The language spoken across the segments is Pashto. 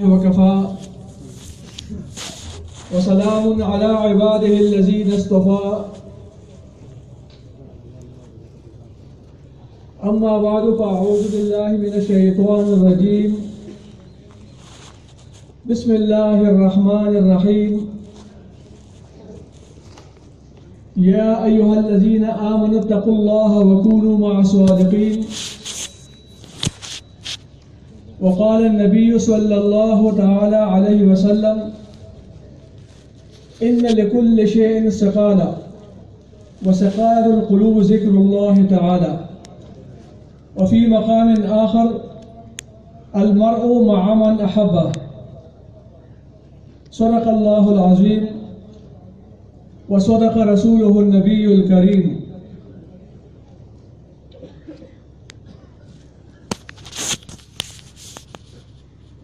وكفى وسلام على عباده الذين اصطفى أما بعد فأعوذ بالله من الشيطان الرجيم بسم الله الرحمن الرحيم يا أيها الذين آمنوا اتقوا الله وكونوا مع الصادقين وقال النبي صلى الله تعالى عليه وسلم إن لكل شيء سقالا وسقال القلوب ذكر الله تعالى وفي مقام آخر المرء مع من أحبه صدق الله العظيم وصدق رسوله النبي الكريم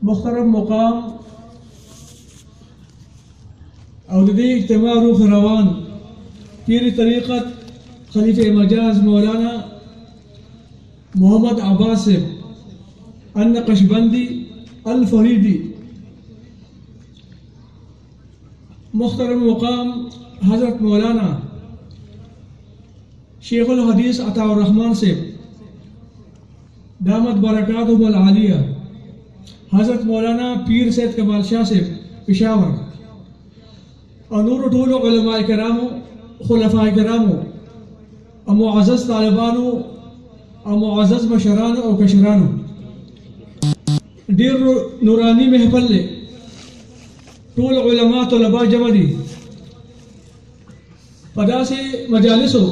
محترم مقام اور دی اجتماع روح روان پیر طریقت خلیفہ مجاز مولانا محمد عباس النقشبندی الفریدی، محترم مقام حضرت مولانا شیخ الحدیث عطا الرحمن سے دامت برکاتہم العالیہ، حضرت مولانا پیر سید کمال شاہ سے پشاور، اور نور ٹول علماء کرامو، خلفاء کرامو، اور معزز طالبانو، اور معزز مشرانو اور کشرانو، دیر نورانی محفل لے ٹول علماء طلباء جمع دی پدا سے مجالسو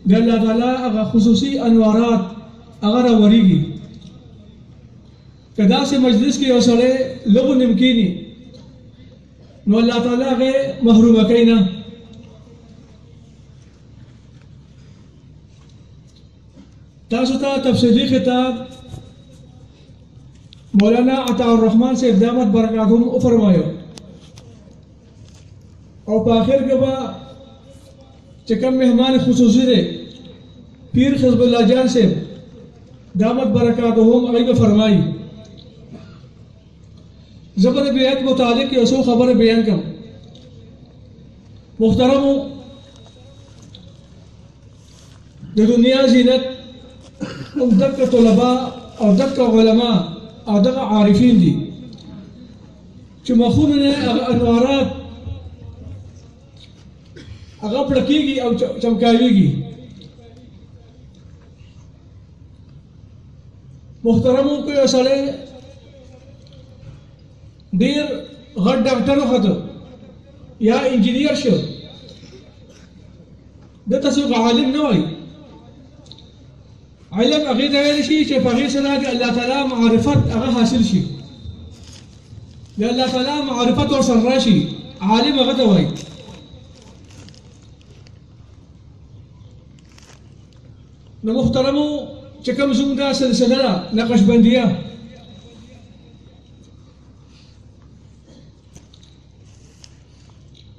دے اللہ تعالیٰ اگر خصوصی انوارات اگر وریگی کدا سے مجلس کی اوسرے لغو نمکینی نو اللہ تعالیٰ غے محروم کینا تاسو تا تفسیری خطاب مولانا عطا الرحمن سے دامت برکاتہم فرمایو اور پاخر کے بعد چکم مہمان خصوصی دے پیر حزب اللہ جان سے دامت برکاتہم عیب فرمائی زبر بیعت متعلق کی اصول خبر بیان کم محترم دنیا زینت دک طلباء اور دک علماء اور دک عارفین دی چو مخون نے انوارات اگر پڑکی گی اور چمکائی گی محترموں کو اصلے دیر غد ڈاکٹر خطو یا انجینئر شو ده تسوق عالم نوعي علم أغيد هذا شيء شيء فغير سنة الله تعالى معرفة أغا حاصل شيء الله تعالى معرفة ورسل راشي عالم أغا دوائي نمحترمو چکم زمدہ سلسلہ نقش بندیہ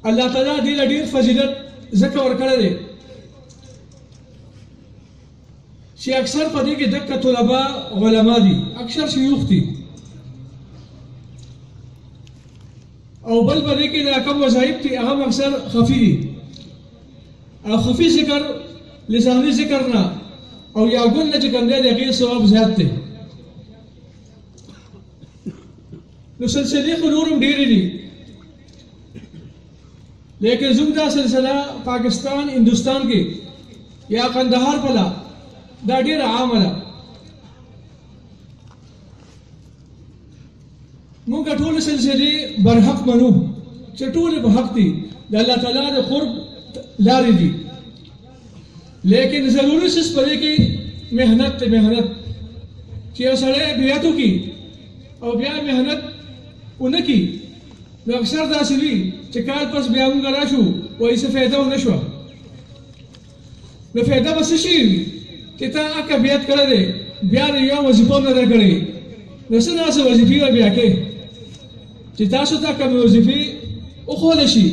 اللہ تعالیٰ دیل دیر فضیلت ذکر ورکڑا دے شی اکثر پدے کے دکا طلباء علماء دی اکثر شیوخ دی او بل پدے کے کم وظائف تھی اہم اکثر خفی دی او خفی ذکر لسانی ذکر نہ او یا گن نہ چکم دے غیر ثواب زیاد تے نو سلسلی خنورم دیری دی لیکن زمدہ سلسلہ پاکستان ہندوستان کے یا قندہار پلا دا دیر عاملہ منگا ٹول سلسلی برحق منو چٹول بحق دی اللہ تعالیٰ دے قرب لاری دی لیکن ضروری سس پڑے کی محنت محنت چیئے سڑے بیعتو کی اور بیا محنت انہ کی نو اکثر داسی بھی چکال پس بیاون گا راشو و ایسا فیدہ و نشوا نو فیدہ بس شیئی کہ تا اکا بیعت کرے دے بیان یوم وزیفون ندر کرے نو سنا سا وزیفی و بیا کے چی تاسو تا کمی وزیفی اخولشی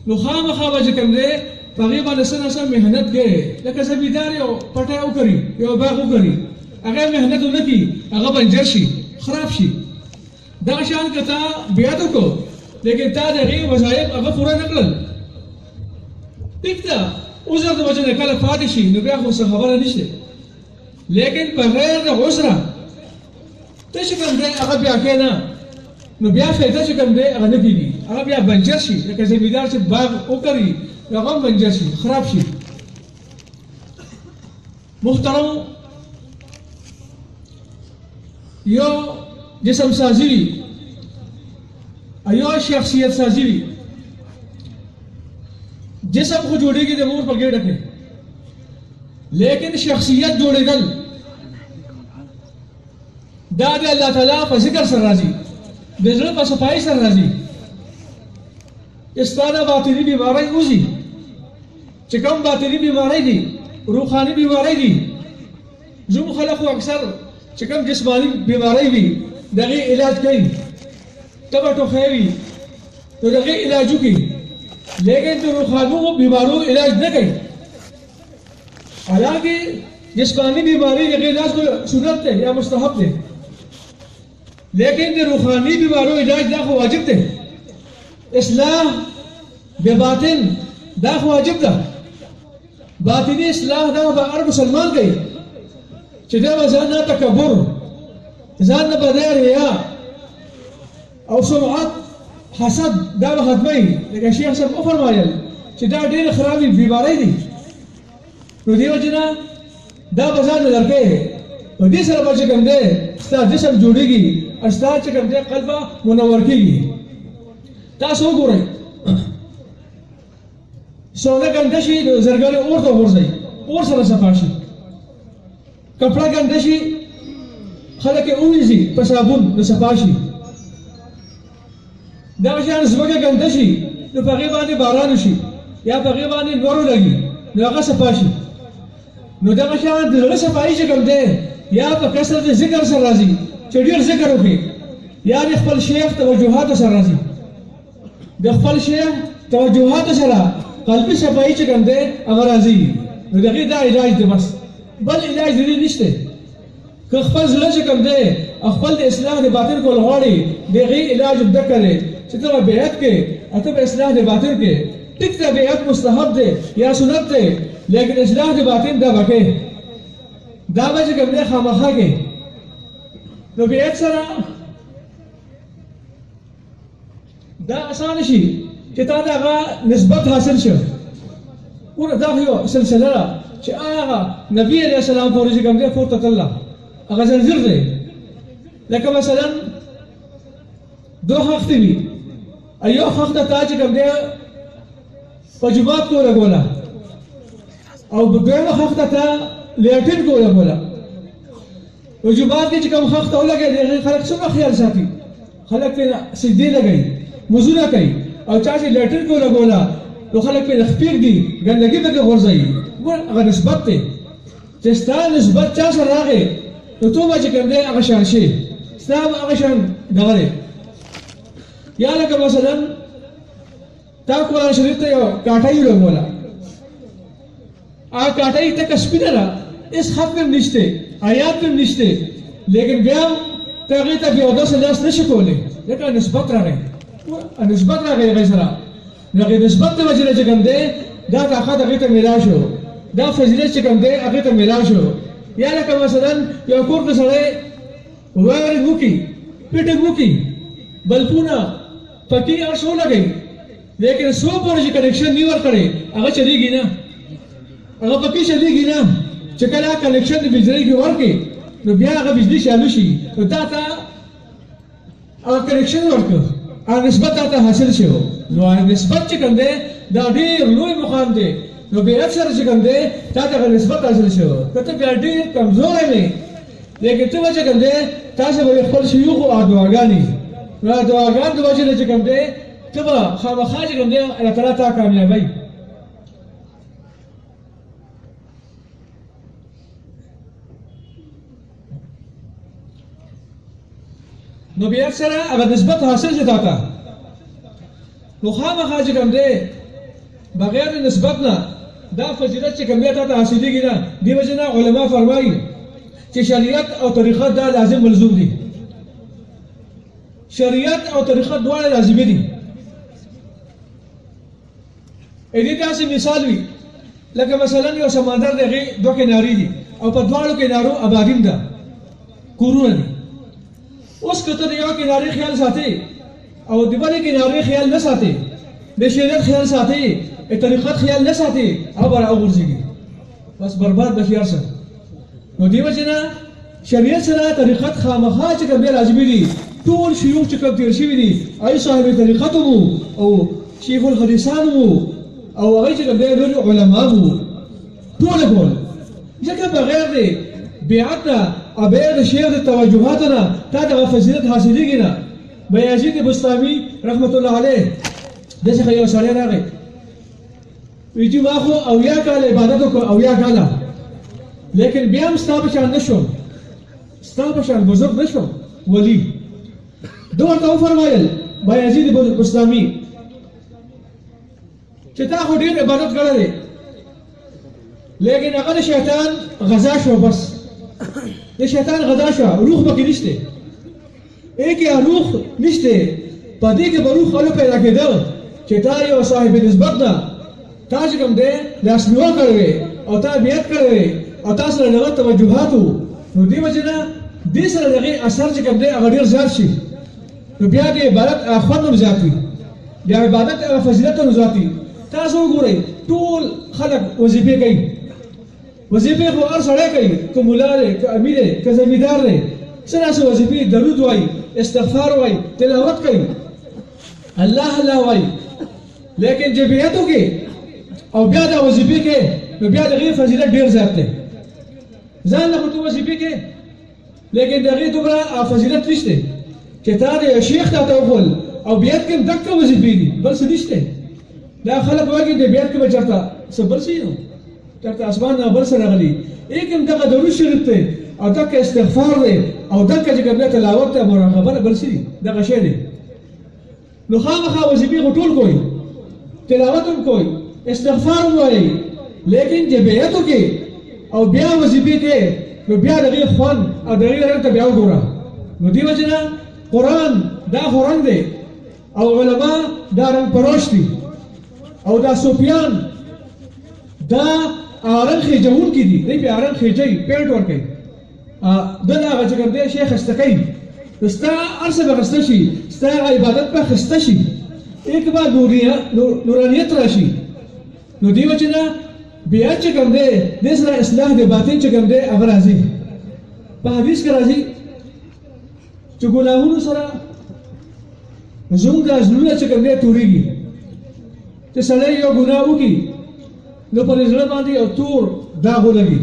نو خام خواب جکم دے فغیبا نسنا سا محنت گئے لکہ زمیداری پٹے او کری یا باغ او کری اگر محنت نکی اگر بنجر شی خراب شی دا شان کتا بیعتو کو لیکن تا دغه وظایف هغه پوره نکړل ټیک ده عذر د وجه نه کله پاتې شي نو بیا خو څه خبره نشته لیکن بغیر د عذر ته چې کوم دی هغه بیا کېنا نو بیا فایده چې کوم دی هغه نه کېږي هغه بیا بنجر شي لکه زمیندار چې باغ وکړي هغه بنجر شي خراب شي محترم یو جسم سازی وي ایو شخصیت سازی وي جسم خو جوړیږي د مور په ګډه کې لیکن شخصیت جوړېدل دا د الله تعالی په ذکر سره راځي د زړه په صفایي سره راځي استاده باطنی بیماری وځي چې کوم باطنی بیماری دي روحاني بیماری دي زموږ خلک اکثر چې کوم جسمانی بیماری وي دغه علاج کوي تبه ټوخی وي نو دغه علاج کوي لیکن د روحانو بیمارو علاج نه کوي حالانکه جسمانی بیماری دغه علاج کو سنت ده یا مستحب ده لیکن د روحانی بیمارو علاج دا خو واجب ده اصلاح بباطن دا خو واجب ده باطنی اصلاح دا به هر مسلمان کوي چې دا ځان نه تکبر ځان نه بدای ریا او سمعت حسد دا به ختمي لکه شیخ صاحب فرمایل چې دا ډېر خرابې بیماری دي نو دیو جنا دا به ځان لرکې په دې سره به چې کوم دی ستا جسم جوړېږي او ستا چې کوم دی قلب منور کېږي تاسو وګورئ سودا ګنده شي نو زرګر اور ته ورځي اور سره صفا شي کپڑا ګنده شي خلک یې ونیسي په صابون نو صفا شي دا شان زمکه ګنده شي نو په هغې باندې باران وشي یا په هغې باندې نور ولګي نو هغه صفا شي نو دغه شان د زړه صفایي چې کوم دی یا په کثرت ذکر سره راځي چې ډېر ذکر وکړي یا د خپل شیخ توجهاتو سره راځي د خپل شیخ توجهاتو سره قلبي صفایي چې کوم دی هغه راځي نو دغې دا علاج دی بس بل علاج دې نشته که خپل زړه چې کوم دی خپل د اصلاح د باطن کول غواړي دغې علاج زده کړي چې ته بیعت کې ته به اصلاح د باطن کې ټیک ته بیعت مستحب دی یا سنت دی لیکن اصلاح د باطن دا وکړي دا به چې کوم دی خامخا کې نو بیعت سره دا اسانه شي چې تا دغه نسبت حاصل شو ورته دا یو سلسله ده چې هغه نبی علیه السلام پورې چې کوم دی پورته تلله هغه زنځیر دی لکه مثلا دو حق وي ایو حق د تا چې کوم دی په جومات کې ولګوله او دویمه حق د تا لیټین کې ولګوله په جومات کې چې کوم حق ته ولګي خلک څومره خیال ساتي خلک پرې سجدې لګوي مزونه کوي او چا چې لیټین کې ولګوله نو خلک پرې خپیر دي ګندګي پکې غورځوي هغه نسبت دی چې ستا نسبت چا سره راغی نو تو به چې کوم دی هغه شان شي ستا به هغه شان دغه دی یا لکه مثلا تا قرآن شریف ته یو کاټۍ ولګوله هغه کاټۍ تکه سپینه ده هېڅ خط هم نشته آیات هم نشته لیکن بیا هم ته هغې ته بې اودسه لاس نه شي کولی ځکه نسبت راغی نسبت راغی هغې سره نو هغې نسبت د وجې نه چې کوم دی دا طاقت هغې ته میلاو شو دا فضیلت چې کوم دی هغې ته میلاو شو یا لکه مثلا یو کور کې سړی وایرنګ وکړي فټنګ وکړي بلپونه پکې هر څه ولګوي لیکن څو پورې چې کنیکشن نه ورکړی هغه چلېږي نه هغه پکې چلېږي نه چې کله کنیکشن د بجلۍ کې ورکړي نو بیا هغه بجلي چالو شي نو تا ته هغه کنیکشن ورکړه هغه نسبت تا ته حاصل شو نو هغه نسبت چې کوم دی دا ډېر لوی مقام دی نو بیعت سره چې کوم دی تا ته هغه نسبت حاصل شو که ته بیا ډېر کمزوری وې لیکن ته به چې کوم دی تاسو به خپل شیوخو دعاګانې نو دعاګان د وجې نه چې کوم دی ته به خامخا چې کوم دی الله تعالی تا کامیابوي نو بیعت سره هغه نسبت حاصل شي تا ته نو خامخا چې کوم دی بغیر د نسبت نه دا فضیلت چې کوم دی تا ته حاصلېږي نه دې وجې نه علما فرمایي چې شریعت او طریقت دا لازم ملزوم دي شریعت او طریقت دواړه لازمي دي. دې داسې مثال وي لکه مثلا یو سمندر د هغې دوه کنارې دي او په دواړو کنارو آبادیم ده، کورونه دي. اوس که ته د یو کنارې خیال ساتې او د بلې کنارې خیال نه ساتې، د شریعت خیال ساتې، د طریقت خیال نه ساتې، او به راوغورځېږي، بس برباد به شي هر څه. نو دې وجې نه شریعت سره طریقت خامخا چې کوم دی لازمي دي. ټول شیوخ چې کوم تېر شوي دي هغوی صاحب طریقت وو او شیخ الحدیثان وو او هغوی چې کوم دی لوی علما وو، ټول کول. ځکه بغیر د بیعت نه او بغیر د شیخ د توجهاتو نه تا دغه فضیلت حاصلېږي نه. بایزید بستامي رحمت الله علیه داسې یو سړی راغی، وایي چې ما خو 80 کاله عبادت وکړ، 80 کاله، لیکن بیا هم ستا په شان نه شوم، ستا په شان بزرګ نه شوم ولي. ده ورته وفرمایل بایزید بستامي چې تا خو ډېر عبادت کړی دی، لیکن هغه د شیطان غذا شو، بس د شیطان غذا شوه، روح پکې نشته. کې روح نشته، په دې کې به روح خلک پیدا کېدل چې تا یو صاحب نسبت نه تا چې کوم دی لاسنیوه کړی او تا بیعت کړی او تا سره دغه توجهات وو. نو دې وجې نه دې سره د هغې اثر چې کوم دی هغه ډېر زیات شي. نو بیا د عبادت خوند هم زیات وي، د عبادت فضیلت هم زیات وي. تاسو وګورئ ټول خلک وظیفې کوي، وظیفې خو هر سړی کوي، که ملا دی، که امیر دی، که زمیندار دی، څه داسې وظیفې درود وایي، استغفار وایي، تلاوت کوي، الله الله وایي، لیکن چې بیعت وکړي او بیا دا وظیفې کوي نو بیا د هغې فضیلت ډېر زیات دی. ځان له خو ته وظیفې کوي لیکن د هغې دومره فضیلت نشته چې تا د یو شیخ تا ته وښول او بیعت کې هم دقه وظیفې دي، بل څه نشته. دا خلک وایي د بیعت کې به چېرته څه بل شي نو چېرته اسمان نه بل څه راغلي. ایک هم دغه درود شریف دی او دغه استغفار دی او دغه چې کوم دی تلاوت دی، مراقبه بل څه دي، دغه شی دی. نو خامخا وظیفې خو ټول کوئ، تلاوت هم کوئ، استغفار هم وایي، لیکن چې بیعت وکړي او بیا وظیفې کوي نو بیا د هغې خوند او د هغې رنګ ته بیا وګوره. نو دې وجې نه قرآن دا خو رنګ دی او علما دا رنګ پروش دي او دا صوفیان دا رنګ خېجونکي دي، دوی پې رنګ خېجوي، پینټ ورکوي، دل هغه چې کوم دی شی خسته کوي. نو ستا هر څه به خسته شي، ستا هغه عبادت به خسته شي، ایک به نورانیت راشي. نو دې وجې نه بیعت چې کوم دی دې سره اصلاح د باطن چې کوم دی هغه راځي. په حدیث کې راځي چې ګناهونو سره زموږ دا زړونه چې کوم دی تورېږي. چې سړی یو ګناه وکړي نو پر زړه باندې یو تور داغ ولګي،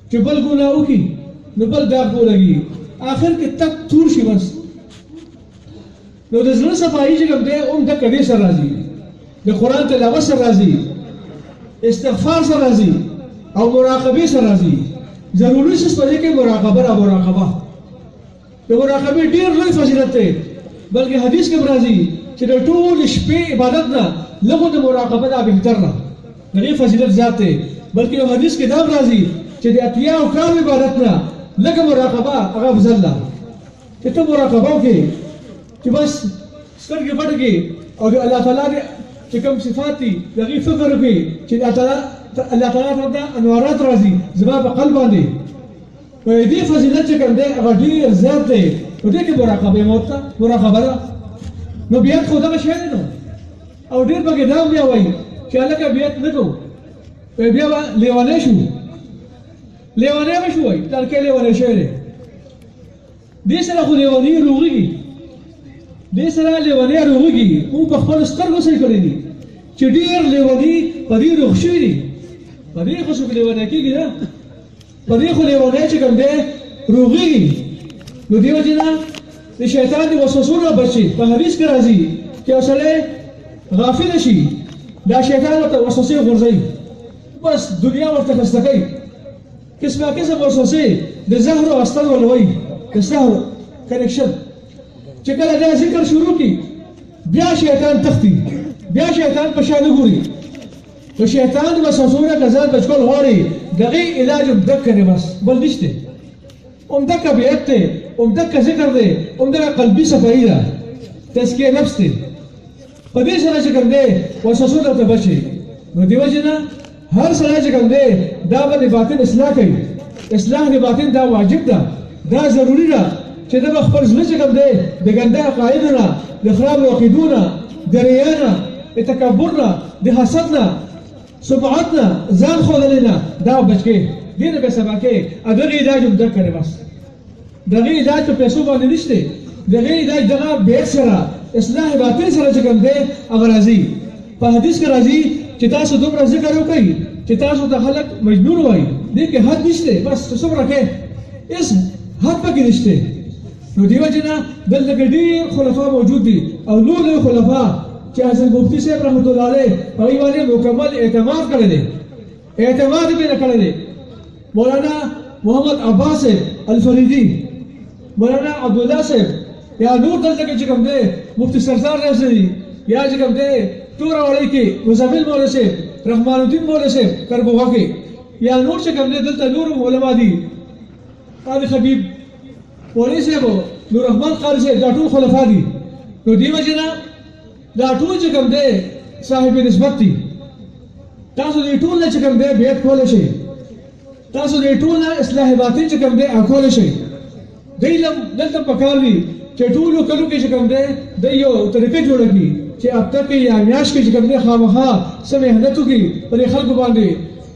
چې بل ګناه وکړي نو بل داغ ولګي، آخر کې تک تور شي بس. نو د زړه صفایي چې کوم دی هم دقه دې سره راځي، د قرآن تلاوت سره راځي، استغفار سره راځي او مراقبې سره راځي. ضروري څه په دې کې مراقبه را مراقبه د مراقبې ډېر لوی فضیلت دی، بلکې حدیث کې راځي چې د ټول شپې عبادت نه لږو د مراقبه دا بهتر ده، د هغې فضیلت زیات دی. بلکې یو حدیث کې دا هم راځي چې د 80 کالو عبادت نه لږه مراقبه هغه افضل ده. چې ته مراقبه وکړې چې بس سترګې پټې کړې او د الله تعالی چې کوم صفات دي د هغې فکر وکړي چې الله تعالی ته انوارات راځي زما په قلب باندې. نو د دې فضیلت چې کوم دی هغه ډېر زیات دی. نو دې کې مراقبه موت ته مراقبه ده. نو بیعت خو دغه شی دی نو او ډېر پکې دا هم بیا وایي چې هلکه بیعت نه کوو بیا به لیونی شو، لیونی به شو، وایي ترکې لیونی شوی دی. دې سره خو لیوني روغېږي، دې سره لیونی روغېږي. موږ په خپلو سترګو صحیح کړی دي چې ډېر لیوني په دې روغ شوي دي. په دې خو څوک لیونی کېږي نه، په دې خو لیونی چې کوم دی روغېږي. نو دې وجې نه د شیطان د وسوسو نه بچ شي. په حدیث کې راځي چې یو سړی غافل شي دا شیطان ورته وسوسې غورځوي، بس دنیا ورته خسته کوي، قسمه قسم وسوسې د زهر او استل ولوي، د سحر کنیکشن. چې کله دا ذکر شروع کړي بیا شیطان تختی، بیا شیطان په شا نه ګوري. نو شیطان د وسوسو نه که ځان بچ کول غواړي د هغې علاج هم دقه دی، بس بل نشته. هم دقه بیعت دی، عمدک ذکر دی عمدک قلبي صفایي ده تزکیه نفس دی په دې سره چې کوم دی وسوسو ته بچي نو دیو جنا هر سره چې کوم دی دا به باطن اصلاح کوي اصلاح د باطن دا واجب ده دا ضروری ده چې دا خپل ځل چې کوم دی د ګنده عقایدونه د خراب عقیدونه د ریانه د تکبرنا د حسدنا سمعتنا ځان خولنا دا بچي دینه به سبا کې اګه علاج هم درکړي بس دغه علاج په پیسو باندې نشته دغه علاج دغه بیت سره اصلاح باطن سره چې کوم دی هغه راځي په حدیث کې راځي چې تاسو دومره ذکر وکړئ چې تاسو ته خلک مجنون وایي دې کې حد نشته بس څومره کې اس حد پکې نشته نو دیو جنا دلته کې ډېر خلفا موجود دي او نور خلفا چې حضرت مفتی صاحب رحمت الله علیه هغه باندې مکمل اعتماد کړی دی اعتماد به نه کړی دی مولانا محمد عباس الفریدی مولانا عبدالله صاحب یا نور دلته کې چې کوم دی مفتی سردار راشي یا چې کوم دی تورا وړي کې مزمل مولا صاحب رحمان الدین مولا صاحب کربوغا کې یا نور چې کوم دی دلته نور علما دي قاضي حبیب ولی صاحب نور رحمان قاری صاحب دا ټول خلفا دي نو دیو جنا دا ټول چې کوم دی صاحب نسبت دي تاسو دې ټول چې کوم دی بیت کول شي تاسو دې ټول اصلاح باطن چې کوم دی اکول شي دیلم دلته پکار دي چې ټول کلو کې چې کوم دی د یو طریقې جوړ کړي چې هفته کې یا میاشت کې چې کوم دی خامخا سم مهنت وکړي پر خلکو باندې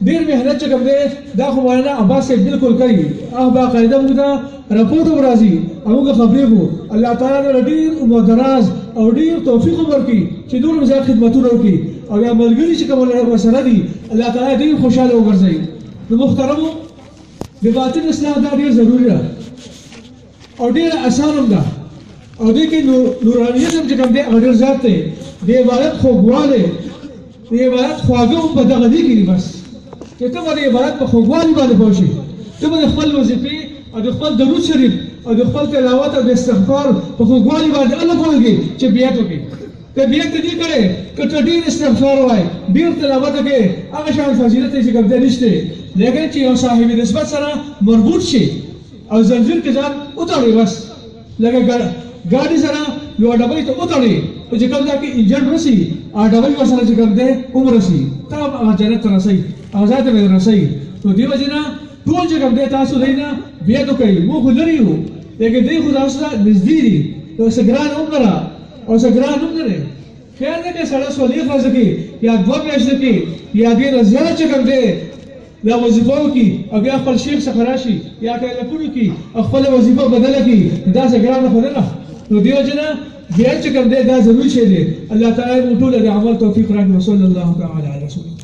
ډېر مهنت چې کوم دی دا خو مولانا عباس صاحب بالکل کوي هغه باقاعده موږ دا رپورټ ورازي هغه خبرې وو الله تعالی ډېر عمر دراز او ډېر توفیق ورکړي چې دوی زیات خدمتونه وکړي او یا ملګری چې کوم مسله دي الله تعالی دې خوشاله وګرځي نو محترمو د باطن اصلاح دا ډېر ضروري ده او ډېر اسانه ده او دې کې نورانیزم چې کوم دی هغه ډېر زیات دی د عبادت خوږوالی د عبادت خواږه هم په دغه دې کې بس چې ته به د عبادت په خوږوالي باندې پوه شې ته به د خپل وظیفې او د خپل درود شریف او د خپل تلاوت او د استغفار په خوږوالي باندې الله پوهېږي چې بیعت وکړي که بیعت ته دې کړې که ته ډېر استغفار وایې ډېر تلاوت وکړې هغه شان فضیلت یې چې کوم دی نشته لیکن چې یو صاحب نسبت سره مربوط شي او زنجیر کې ځان وتړي بس لکه ګاډي سره یو ډبې ته وتړي او چې کوم ځای کې انجن رسي هغه ډبې ورسره چې کوم دی عمر رسي ته هغه جنت ته رسي هغه ځای ته به رسي نو دیو جنا ټول چې کوم دی تاسو دینا بیا تو کوي مو خو لري وو لیکن دی خو تاسو نږدې دي نو سګران عمره او سګران عمره خیر دې کې سره سولې خلاص کی یا دوه میاشتې کې یا دې زیات چې کوم دی دا وظیفه کی او بیا خپل شیخ څخه راشي یا کله پونو کی خپل وظیفه بدله کی دا سګران خو نه نو دیو جنا بیا چې کوم دی دا ضروري شی دی الله تعالی موږ ټول د عمل توفیق راکړي صلی الله تعالی علیه وسلم